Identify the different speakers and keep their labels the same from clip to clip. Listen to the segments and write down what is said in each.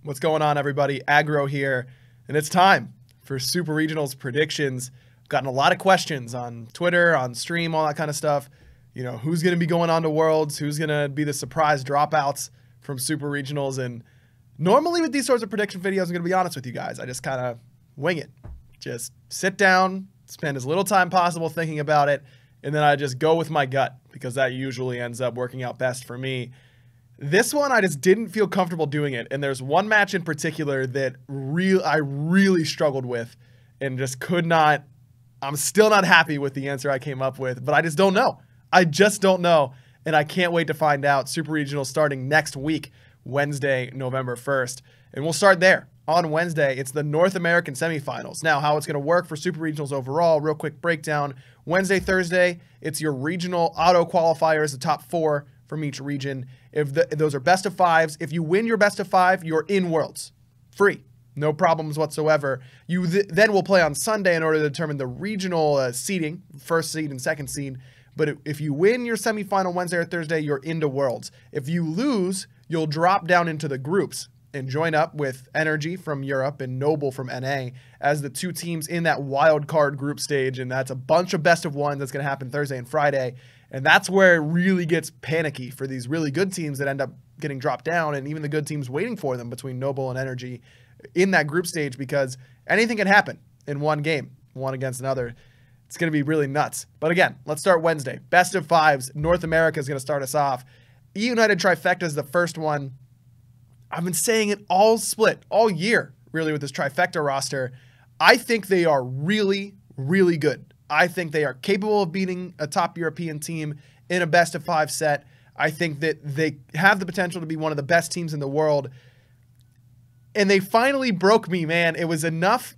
Speaker 1: What's going on, everybody? Aggro here, and it's time for Super Regionals predictions. Gotten a lot of questions on Twitter, on stream, all that kind of stuff. You know, who's going to be going on to Worlds? Who's going to be the surprise dropouts from Super Regionals? And normally with these sorts of prediction videos, I'm going to be honest with you guys, I just kind of wing it. Just sit down, spend as little time possible thinking about it, and then I just go with my gut because that usually ends up working out best for me. This one, I just didn't feel comfortable doing it, and there's one match in particular that I really struggled with and just could not. I'm still not happy with the answer I came up with, but I just don't know. I just don't know, and I can't wait to find out. Super Regional starting next week, Wednesday, November 1st, and we'll start there. On Wednesday, it's the North American semifinals. Now, how it's going to work for Super Regionals overall, real quick breakdown. Wednesday, Thursday, it's your regional auto qualifiers, the top 4 from each region. If those are best of 5s, if you win your best of 5, you're in Worlds. Free. No problems whatsoever. You then will play on Sunday in order to determine the regional seeding, first seed and second seed. But if you win your semifinal Wednesday or Thursday, you're into Worlds. If you lose, you'll drop down into the groups and join up with Energy from Europe and Noble from NA as the 2 teams in that wild card group stage. And that's a bunch of best of 1 that's going to happen Thursday and Friday. And that's where it really gets panicky for these really good teams that end up getting dropped down, and even the good teams waiting for them between Noble and Energy in that group stage, because anything can happen in one game, one against another. It's going to be really nuts. But again, let's start Wednesday. Best of 5s. North America is going to start us off. E-United Trifecta is the first one. I've been saying it all split, all year, really, with this Trifecta roster. I think they are really, really good. I think they are capable of beating a top European team in a best of 5 set. I think that they have the potential to be one of the best teams in the world. And they finally broke me, man. It was enough.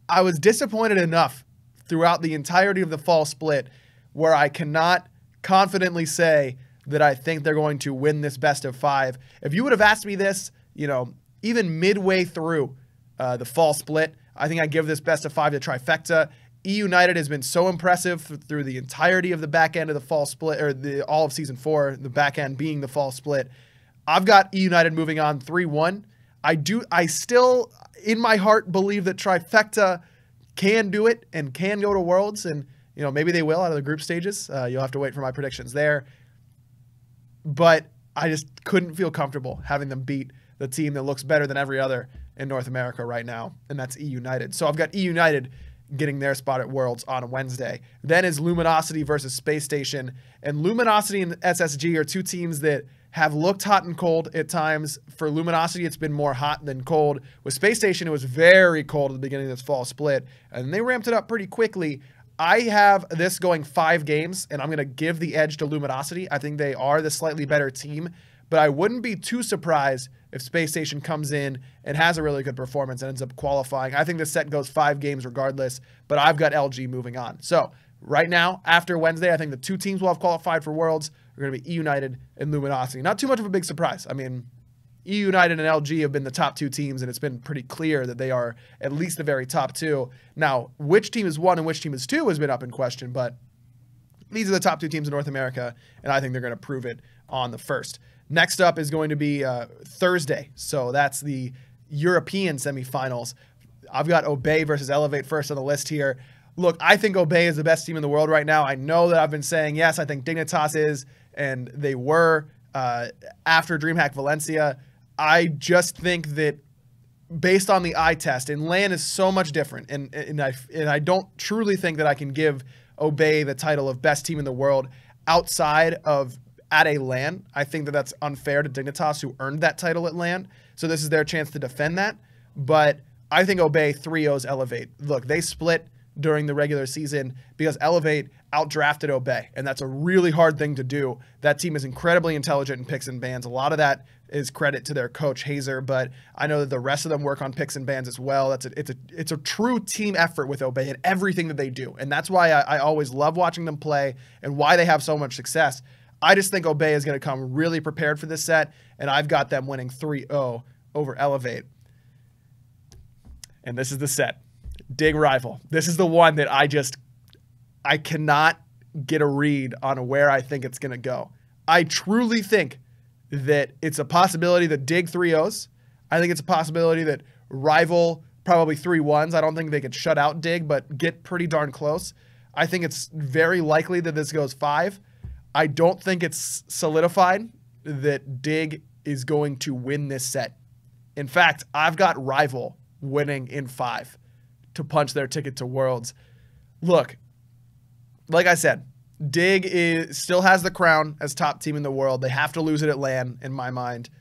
Speaker 1: I was disappointed enough throughout the entirety of the fall split where I cannot confidently say that I think they're going to win this best of 5. If you would have asked me this, you know, even midway through the fall split, I think I give this best of 5 to Trifecta. E-United has been so impressive through the entirety of the back end of the fall split, or all of Season 4, the back end being the fall split. I've got E-United moving on 3-1. I still, in my heart, believe that Trifecta can do it and can go to Worlds, and you know, maybe they will out of the group stages. You'll have to wait for my predictions there. But I just couldn't feel comfortable having them beat the team that looks better than every other in North America right now, and that's E-United. So I've got E-United getting their spot at Worlds on Wednesday. Then is Luminosity versus Space Station. And Luminosity and SSG are 2 teams that have looked hot and cold at times. For Luminosity, it's been more hot than cold. With Space Station, it was very cold at the beginning of this fall split, and they ramped it up pretty quickly. I have this going 5 games, and I'm going to give the edge to Luminosity. I think they are the slightly better team, but I wouldn't be too surprised if Space Station comes in and has a really good performance and ends up qualifying. I think this set goes 5 games regardless, but I've got LG moving on. So right now, after Wednesday, I think the 2 teams will have qualified for Worlds are going to be E-United and Luminosity. Not too much of a big surprise. I mean, E-United and LG have been the top 2 teams, and it's been pretty clear that they are at least the very top 2. Now, which team is 1 and which team is 2 has been up in question, but these are the top 2 teams in North America, and I think they're going to prove it on the 1st. Next up is going to be Thursday, so that's the European semifinals. I've got Obey versus Elevate first on the list here. Look, I think Obey is the best team in the world right now. I know that I've been saying, yes, I think Dignitas is, and they were after DreamHack Valencia. I just think that based on the eye test, and LAN is so much different, and I don't truly think that I can give Obey the title of best team in the world outside of at a LAN. I think that that's unfair to Dignitas, who earned that title at LAN. So this is their chance to defend that. But I think Obey 3-0s Elevate. Look, they split during the regular season because Elevate outdrafted Obey, and that's a really hard thing to do. That team is incredibly intelligent in picks and bans. A lot of that is credit to their coach Hazer, but I know that the rest of them work on picks and bans as well. It's a true team effort with Obey in everything that they do, and that's why I always love watching them play and why they have so much success. I just think Obey is going to come really prepared for this set, and I've got them winning 3-0 over Elevate. And this is the set. Dig Rival. This is the one that I cannot get a read on where I think it's going to go. I truly think that it's a possibility that Dig 3-0s. I think it's a possibility that Rival probably 3-1s. I don't think they could shut out Dig, but get pretty darn close. I think it's very likely that this goes 5. I don't think it's solidified that Dig is going to win this set. In fact, I've got Rival winning in 5 to punch their ticket to Worlds. Look, like I said, Dig still has the crown as top team in the world. They have to lose it at LAN, in my mind.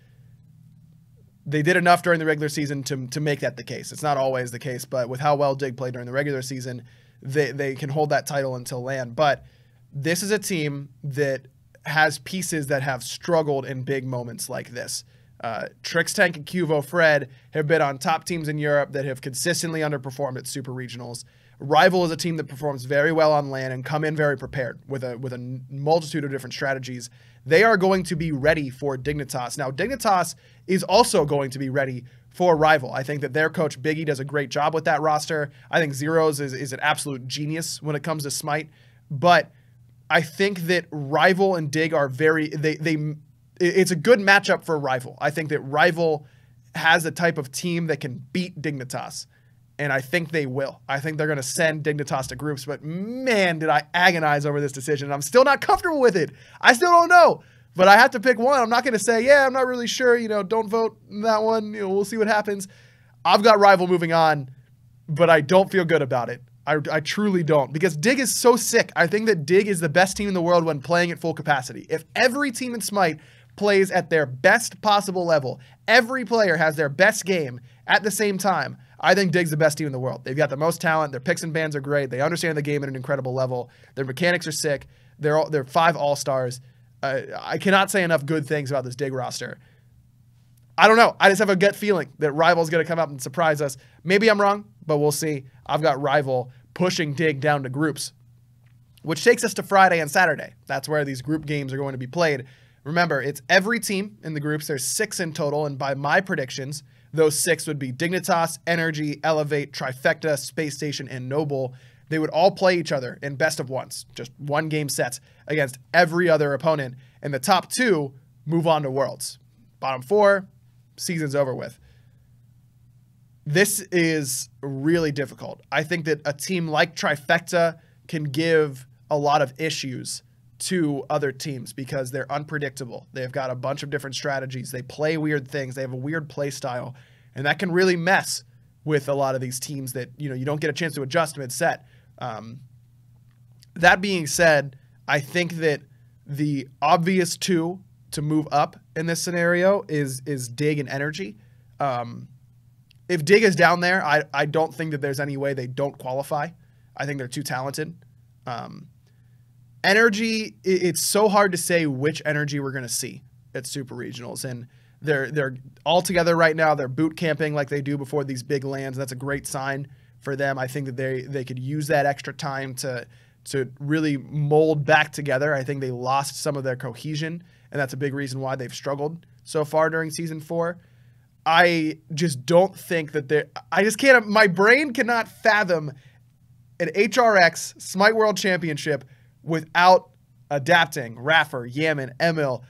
Speaker 1: They did enough during the regular season to make that the case. It's not always the case, but with how well Dig played during the regular season, they can hold that title until LAN. But this is a team that has pieces that have struggled in big moments like this. Trixtank and Cuvo Fred have been on top teams in Europe that have consistently underperformed at Super Regionals. Rival is a team that performs very well on LAN and come in very prepared with a multitude of different strategies. They are going to be ready for Dignitas. Now, Dignitas is also going to be ready for Rival. I think that their coach Biggie does a great job with that roster. I think Zeros is an absolute genius when it comes to Smite. But I think that Rival and Dig are it's a good matchup for Rival. I think that Rival has a type of team that can beat Dignitas. And I think they will. I think they're going to send Dignitas to groups. But man, did I agonize over this decision. I'm still not comfortable with it. I still don't know. But I have to pick one. I'm not going to say, yeah, I'm not really sure. Don't vote that one. We'll see what happens. I've got Rival moving on, but I don't feel good about it. I truly don't, because Dig is so sick. I think that Dig is the best team in the world when playing at full capacity. If every team in Smite plays at their best possible level, every player has their best game at the same time, I think Dig's the best team in the world. They've got the most talent. Their picks and bans are great. They understand the game at an incredible level. Their mechanics are sick. They're 5 all-stars. I cannot say enough good things about this Dig roster. I don't know. I just have a gut feeling that Rival's going to come up and surprise us. Maybe I'm wrong, but we'll see. I've got Rival pushing Dig down to groups, which takes us to Friday and Saturday. That's where these group games are going to be played. Remember, it's every team in the groups. There's 6 in total, and by my predictions, those 6 would be Dignitas, Energy, Elevate, Trifecta, Space Station, and Noble. They would all play each other in best of ones, just 1-game sets against every other opponent, and the top 2 move on to Worlds. Bottom 4, season's over with. This is really difficult. I think that a team like Trifecta can give a lot of issues to other teams because they're unpredictable. They've got a bunch of different strategies. They play weird things. They have a weird play style, and that can really mess with a lot of these teams that you don't get a chance to adjust mid-set. That being said, I think that the obvious 2 to move up in this scenario is Dig and Energy. If Dig is down there, I don't think that there's any way they don't qualify. I think they're too talented. Energy, it's so hard to say which Energy we're going to see at Super Regionals, and they're all together right now. They're boot camping like they do before these big lands. That's a great sign for them. I think that they could use that extra time to really mold back together. I think they lost some of their cohesion, and that's a big reason why they've struggled so far during Season 4. I just don't think that I just can't, my brain cannot fathom an HRX Smite World Championship without adapting Raffer, Yaman, Emil.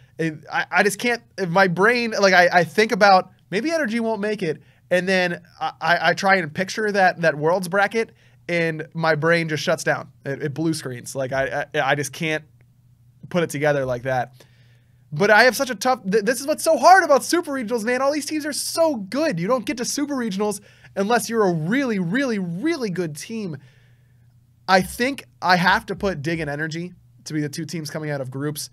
Speaker 1: I just can't, my brain, like I think about maybe Energy won't make it, and then I try and picture that Worlds bracket, and my brain just shuts down. It blue screens. Like I just can't put it together like that. But I have such a tough, this is what's so hard about Super Regionals, man. All these teams are so good. You don't get to Super Regionals unless you're a really, really, really good team. I think I have to put Dig and Energy to be the 2 teams coming out of groups.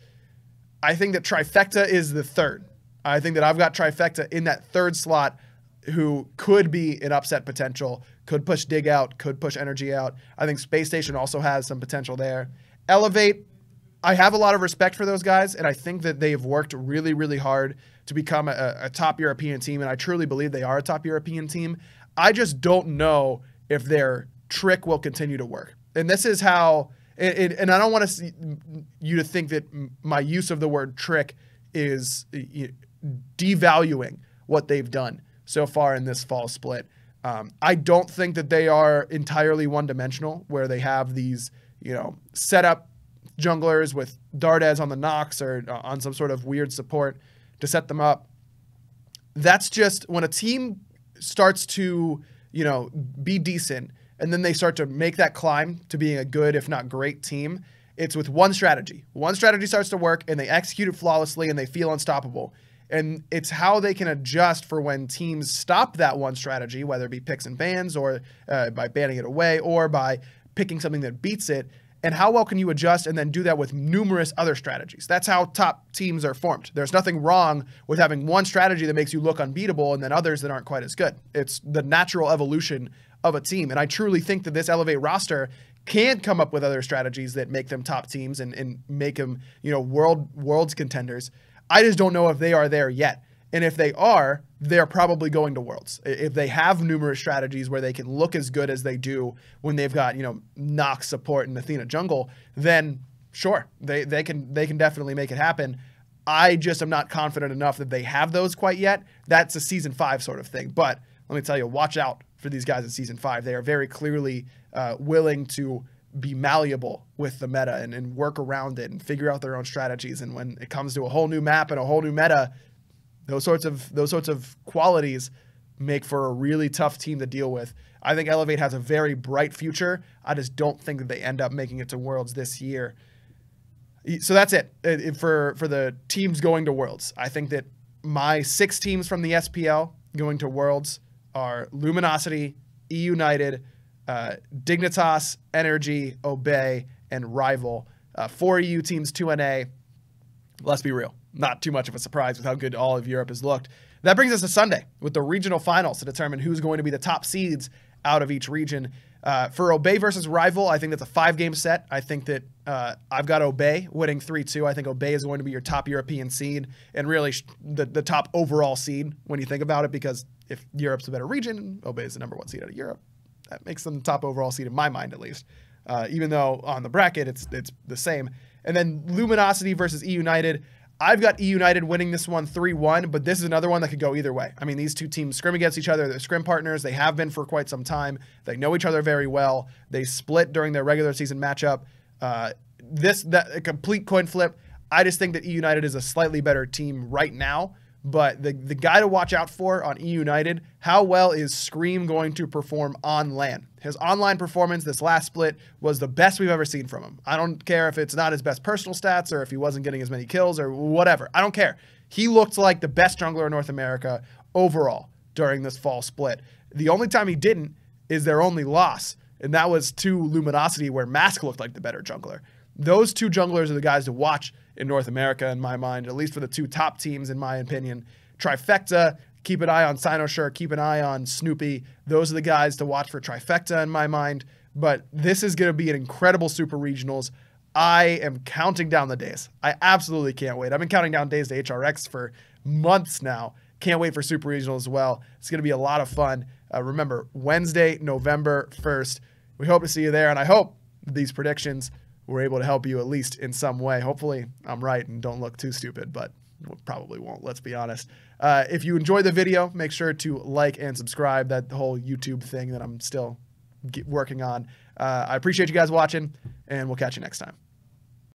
Speaker 1: I think that Trifecta is the 3rd. I think that I've got Trifecta in that 3rd slot who could be an upset potential, could push Dig out, could push Energy out. I think Space Station also has some potential there. Elevate, I have a lot of respect for those guys, and I think that they've worked really, really hard to become a top European team, and I truly believe they are a top European team. I just don't know if their trick will continue to work. And this is how, and I don't want you to think that my use of the word trick is devaluing what they've done so far in this fall split. I don't think that they are entirely one-dimensional, where they have these, setup junglers with Dardes on the Nox or on some sort of weird support to set them up. that's just when a team starts to, you know, be decent and then they start to make that climb to being a good, if not great team. It's with one strategy. One strategy starts to work and they execute it flawlessly and they feel unstoppable. And it's how they can adjust for when teams stop that one strategy, whether it be picks and bans or by banning it away or by picking something that beats it. And how well can you adjust and then do that with numerous other strategies? That's how top teams are formed. There's nothing wrong with having one strategy that makes you look unbeatable and then others that aren't quite as good. It's the natural evolution of a team. And I truly think that this Elevate roster can come up with other strategies that make them top teams and make them, you know, world's contenders. I just don't know if they are there yet. And if they are, they're probably going to Worlds. If they have numerous strategies where they can look as good as they do when they've got, you know, Nox support and Athena jungle, then sure, they can definitely make it happen. I just am not confident enough that they have those quite yet. That's a Season 5 sort of thing. But let me tell you, watch out for these guys in Season 5. They are very clearly willing to be malleable with the meta and work around it and figure out their own strategies. And when it comes to a whole new map and a whole new meta, those sorts of qualities make for a really tough team to deal with. I think Elevate has a very bright future. I just don't think that they end up making it to Worlds this year. So that's it for the teams going to Worlds. I think that my 6 teams from the SPL going to Worlds are Luminosity, E United, Dignitas, Energy, Obey, and Rival. 4 EU teams, 2 NA. Let's be real. Not too much of a surprise with how good all of Europe has looked. That brings us to Sunday with the regional finals to determine who's going to be the top seeds out of each region. For Obey versus Rival, I think that's a 5-game set. I think that I've got Obey winning 3-2. I think Obey is going to be your top European seed and really the top overall seed when you think about it, because if Europe's a better region, Obey is the #1 seed out of Europe. That makes them the top overall seed in my mind, at least. Even though on the bracket, it's the same. And then Luminosity versus E United. I've got E United winning this one 3-1, but this is another one that could go either way. I mean, these two teams scrim against each other. They're scrim partners. They have been for quite some time. They know each other very well. They split during their regular season matchup. A complete coin flip. I just think that E United is a slightly better team right now. But the guy to watch out for on E United, how well is Scream going to perform on LAN? His online performance this last split was the best we've ever seen from him. I don't care if it's not his best personal stats or if he wasn't getting as many kills or whatever. I don't care. He looked like the best jungler in North America overall during this fall split. The only time he didn't is their only loss, and that was to Luminosity, where Mask looked like the better jungler. Those 2 junglers are the guys to watch in North America, in my mind, at least for the 2 top teams, in my opinion. Trifecta, keep an eye on Cynosure, keep an eye on Snoopy. Those are the guys to watch for Trifecta, in my mind. But this is going to be an incredible Super Regionals. I am counting down the days. I absolutely can't wait. I've been counting down days to HRX for months now. Can't wait for Super Regionals as well. It's going to be a lot of fun. Remember, Wednesday, November 1st. We hope to see you there, and I hope these predictions were able to help you at least in some way. Hopefully I'm right and don't look too stupid, but probably won't, let's be honest. If you enjoyed the video, make sure to like and subscribe. That whole YouTube thing that I'm still working on. I appreciate you guys watching, and we'll catch you next time.